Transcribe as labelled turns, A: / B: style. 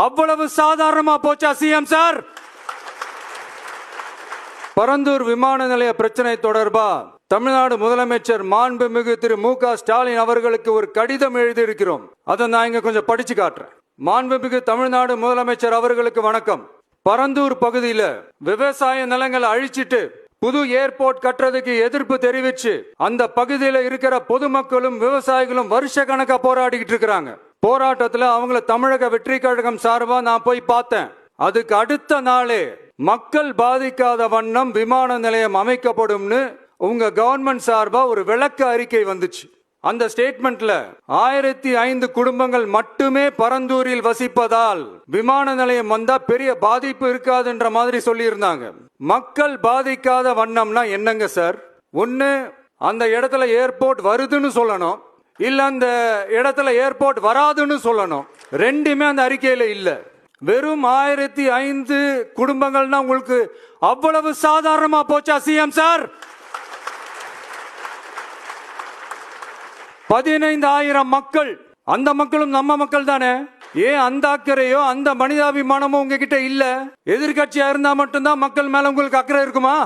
A: அவ்வளவு சாதாரணமா போச்சா சிஎம் சார்? பரந்தூர் விமான நிலைய பிரச்சனை தொடர்பா தமிழ்நாடு முதலமைச்சர் மாண்புமிகு திரு மு.க. ஸ்டாலின் அவர்களுக்கு ஒரு கடிதம் எழுதியிருக்கிறோம். அதை நான் இங்க கொஞ்சம் படிச்சு காட்டுறேன். மாண்புமிகு தமிழ்நாடு முதலமைச்சர் அவர்களுக்கு வணக்கம். பரந்தூர் பகுதியில விவசாய நிலங்களை அழிச்சிட்டு புது ஏர்போர்ட் கட்டுறதுக்கு எதிர்ப்பு தெரிவிச்சு அந்த பகுதியில இருக்கிற பொதுமக்களும் விவசாயிகளும் வருஷ கணக்கா போராடிக்கிட்டு இருக்கிறாங்க. போராட்டத்துல அவங்கள தமிழக வெற்றி கழகம் சார்பா நான் போய் பார்த்தேன். அதுக்கு அடுத்த நாளே மக்கள் பாதிக்காத வண்ணம் விமான நிலையம் அமைக்கப்படும்னு உங்க கவர்மெண்ட் சார்பா ஒரு விளக்க அறிக்கை வந்துச்சு. அந்த ஸ்டேட்மெண்ட்ல 1005 குடும்பங்கள் மட்டுமே பரந்தூரில் வசிப்பதால் விமான நிலையம் வந்தா பெரிய பாதிப்பு இருக்காதுன்ற மாதிரி சொல்லி இருந்தாங்க. மக்கள் பாதிக்காத வண்ணம்னா என்னங்க சார்? ஒண்ணு அந்த இடத்துல ஏர்போர்ட் வருதுன்னு சொல்லணும், இல்ல அந்த இடத்துல ஏர்போர்ட் வராதுன்னு சொல்லணும். ரெண்டுமே அந்த அறிக்கையில இல்ல. வெறும் 1005 குடும்பங்கள்னா உங்களுக்கு அவ்வளவு சாதாரணமா போச்சா சிஎம் சார்? 15,000 மக்கள், அந்த மக்களும் நம்ம மக்கள் தானே. ஏன் அந்த அக்கறையோ அந்த மனிதாபிமானமோ உங்ககிட்ட இல்ல? எதிர்கட்சியா இருந்தா மட்டும்தான் மக்கள் மேல உங்களுக்கு அக்கறை இருக்குமா?